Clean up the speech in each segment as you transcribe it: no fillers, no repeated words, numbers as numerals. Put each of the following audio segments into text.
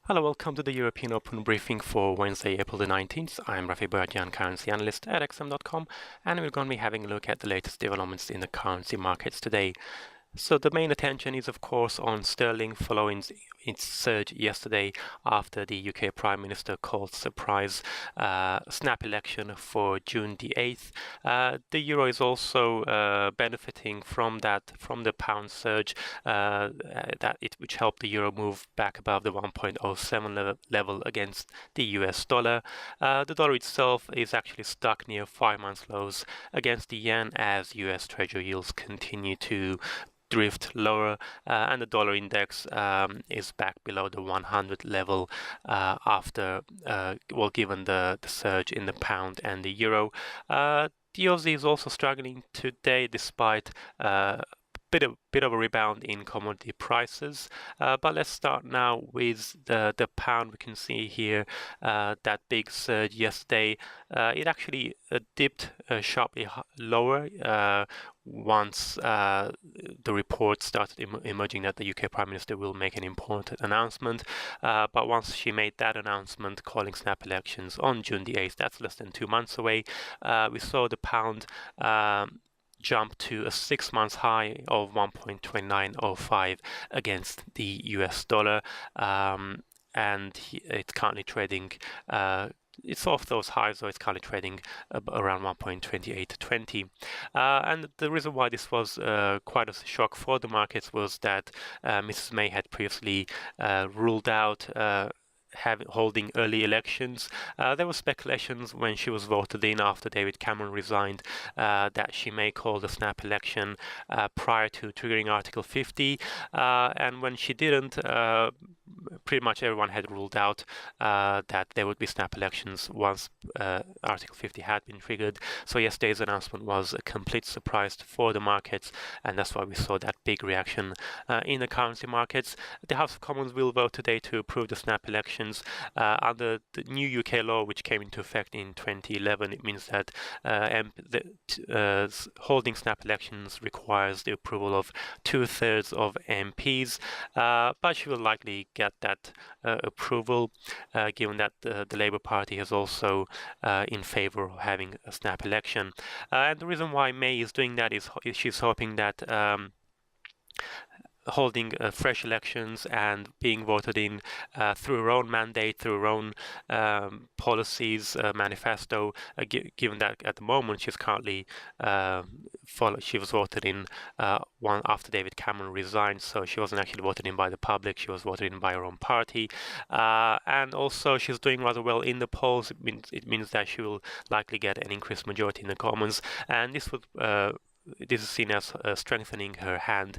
Hello, welcome to the European Open briefing for Wednesday, April the 19th. I'm Rafi Boyadjian, currency analyst at xm.com, and we're going to be having a look at the latest developments in the currency markets today. So the main attention is, of course, on sterling following its surge yesterday after the UK Prime Minister called surprise snap election for June the 8th. The euro is also benefiting from the pound surge, which helped the euro move back above the 1.07 level against the US dollar. The dollar itself is actually stuck near 5-month lows against the yen as US Treasury yields continue to drift lower, and the dollar index is back below the 100 level after, given the surge in the pound and the euro. The USD is also struggling today despite bit of a rebound in commodity prices, but let's start now with the pound. We can see here that big surge yesterday. It actually dipped sharply lower once the report started emerging that the UK Prime Minister will make an important announcement. But once she made that announcement calling snap elections on June the 8th, that's less than 2 months away, we saw the pound jump to a 6-month high of 1.2905 against the US dollar, and it's currently trading it's off those highs, so it's currently trading around 1.2820. And the reason why this was quite a shock for the markets was that Mrs. May had previously ruled out holding early elections. There were speculations when she was voted in after David Cameron resigned that she may call the snap election prior to triggering Article 50, and when she didn't, pretty much everyone had ruled out that there would be snap elections once Article 50 had been triggered. So yesterday's announcement was a complete surprise for the markets, and that's why we saw that big reaction in the currency markets. The House of Commons will vote today to approve the snap elections. Under the new UK law, which came into effect in 2011, it means that holding snap elections requires the approval of 2/3 of MPs, but she will likely get that approval, given that the Labour Party is also in favour of having a snap election. And the reason why May is doing that is she's hoping that holding fresh elections and being voted in through her own mandate, through her own policies, manifesto, given that at the moment she's currently she was voted in one after David Cameron resigned, so she wasn't actually voted in by the public, she was voted in by her own party, and also she's doing rather well in the polls. It means that she will likely get an increased majority in the Commons, and this would this is seen as strengthening her hand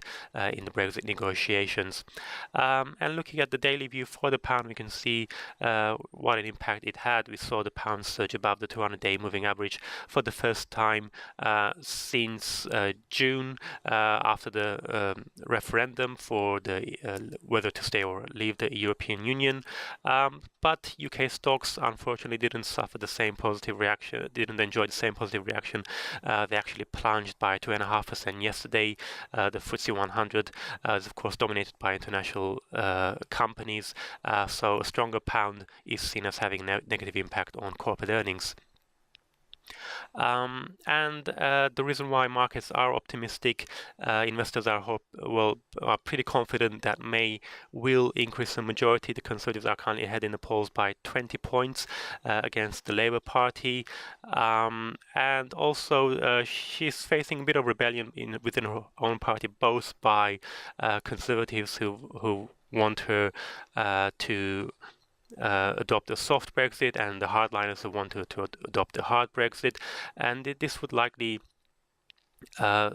in the Brexit negotiations. And looking at the daily view for the pound, we can see what an impact it had. We saw the pound surge above the 200-day moving average for the first time since June, after the referendum for whether to stay or leave the European Union. But UK stocks unfortunately didn't suffer the same positive reaction, didn't enjoy the same positive reaction. They actually plunged by 2.5% yesterday. The FTSE 100 is of course dominated by international companies, so a stronger pound is seen as having a negative impact on corporate earnings. And the reason why markets are optimistic, investors are pretty confident that May will increase the majority. The Conservatives are currently ahead in the polls by 20 points against the Labour Party, and also she's facing a bit of rebellion within her own party, both by Conservatives who want her to adopt a soft Brexit, and the hardliners who want to adopt a hard Brexit, and this would likely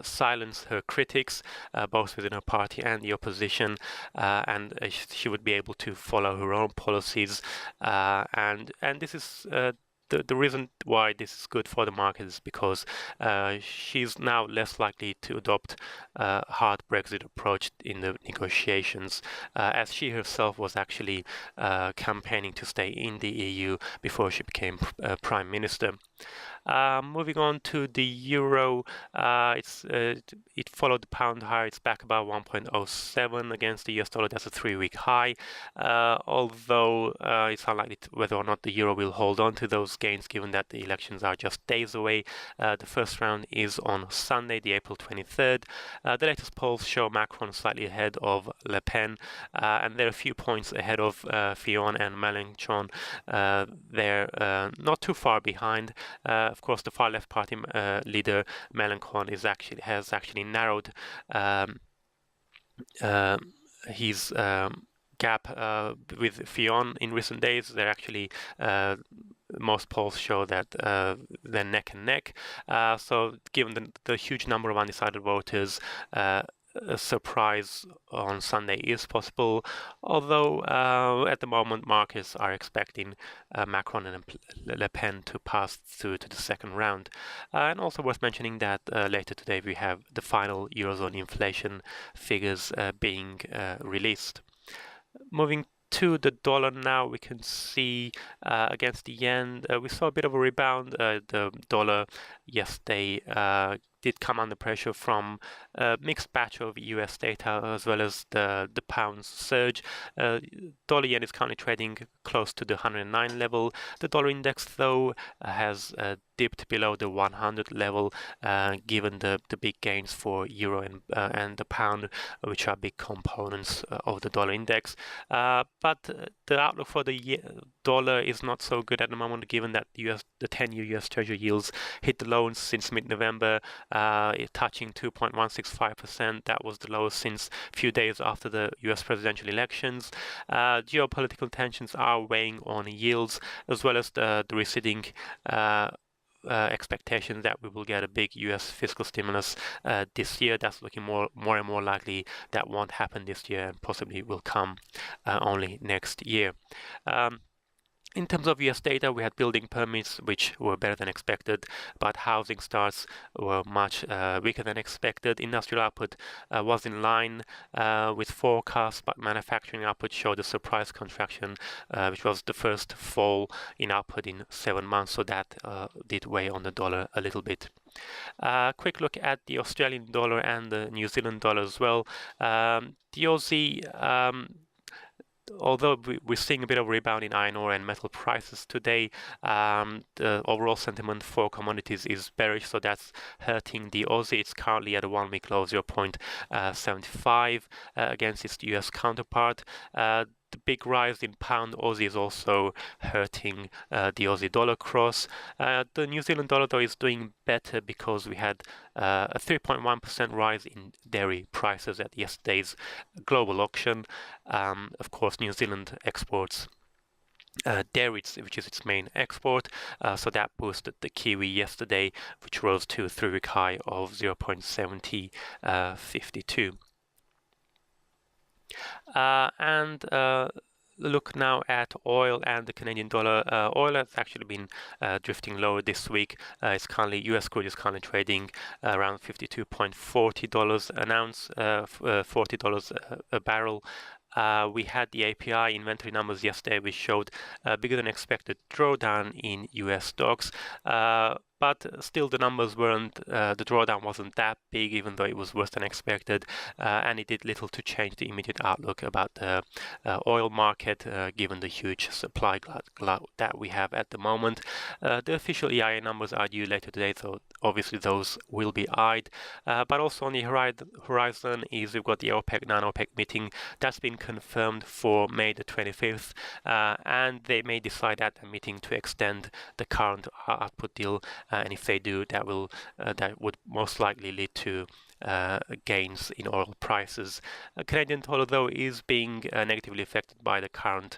silence her critics, both within her party and the opposition, and she would be able to follow her own policies, and this is the reason why this is good for the market is because she's now less likely to adopt a hard Brexit approach in the negotiations, as she herself was actually campaigning to stay in the EU before she became Prime Minister. Moving on to the euro, it followed the pound higher. It's back about 1.07 against the US dollar. That's a 3-week high. Although it's unlikely whether or not the euro will hold on to those gains, given that the elections are just days away. The first round is on Sunday, the April 23rd. The latest polls show Macron slightly ahead of Le Pen, and they're a few points ahead of Fillon and Mélenchon. They're not too far behind. Of course, the far left party leader Mélenchon has actually narrowed his gap with Fillon in recent days. They're actually most polls show that they're neck and neck. So given the huge number of undecided voters, a surprise on Sunday is possible, although at the moment markets are expecting Macron and Le Pen to pass through to the second round. And also worth mentioning that later today we have the final Eurozone inflation figures being released. Moving to the dollar now, we can see against the yen, we saw a bit of a rebound. The dollar yesterday did come under pressure from a mixed batch of US data as well as the pound's surge. Dollar yen is currently trading close to the 109 level. The dollar index, though, has dipped below the 100 level, given the big gains for euro and the pound, which are big components of the dollar index. But the outlook for the dollar is not so good at the moment, given that the 10-year US Treasury yields hit the lows since mid-November, touching 2.165%. That was the lowest since a few days after the US presidential elections. Geopolitical tensions are weighing on yields, as well as the receding expectation that we will get a big US fiscal stimulus this year. That's looking more and more likely that won't happen this year and possibly will come only next year. In terms of US data, we had building permits, which were better than expected, but housing starts were much weaker than expected. Industrial output was in line with forecasts, but manufacturing output showed a surprise contraction, which was the first fall in output in 7 months, so that did weigh on the dollar a little bit. Quick look at the Australian dollar and the New Zealand dollar as well. The Aussie, although we're seeing a bit of a rebound in iron ore and metal prices today, the overall sentiment for commodities is bearish, so that's hurting the Aussie. It's currently at a 1-week low of 0.75 against its US counterpart. The big rise in pound Aussie is also hurting the Aussie dollar cross. The New Zealand dollar, though, is doing better because we had a 3.1% rise in dairy prices at yesterday's global auction. Of course, New Zealand exports dairy, which is its main export, so that boosted the Kiwi yesterday, which rose to a 3-week high of 0.7052. And look now at oil and the Canadian dollar. Oil has actually been drifting lower this week. It's currently, US crude is currently trading around $52.40 an ounce, $40 a barrel. We had the API inventory numbers yesterday, which showed a bigger than expected drawdown in US stocks. But still the numbers weren't, the drawdown wasn't that big, even though it was worse than expected, and it did little to change the immediate outlook about the oil market, given the huge supply glut that we have at the moment. The official EIA numbers are due later today, so obviously those will be eyed. But also on the horizon is we've got the OPEC, non-OPEC meeting that's been confirmed for May the 25th, and they may decide at the meeting to extend the current output deal. And if they do, that would most likely lead to gains in oil prices. Canadian dollar, though, is being negatively affected by the current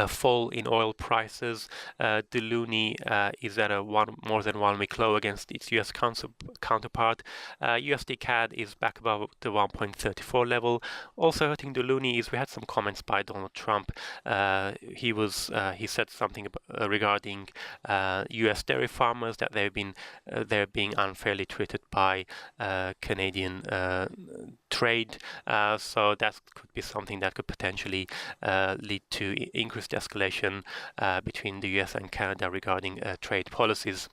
fall in oil prices. The loonie is at a more than 1 week low against its US counterpart. USD CAD is back above the 1.34 level. Also hurting the loonie is we had some comments by Donald Trump. He said something regarding US dairy farmers, that they're being unfairly treated by Canadian trade. So that could be something that could potentially lead to increased escalation between the US and Canada regarding trade policies.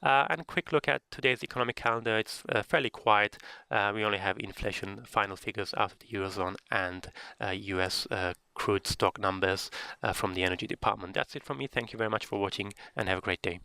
And a quick look at today's economic calendar. It's fairly quiet. We only have inflation final figures out of the Eurozone and US crude stock numbers from the Energy Department. That's it from me. Thank you very much for watching and have a great day.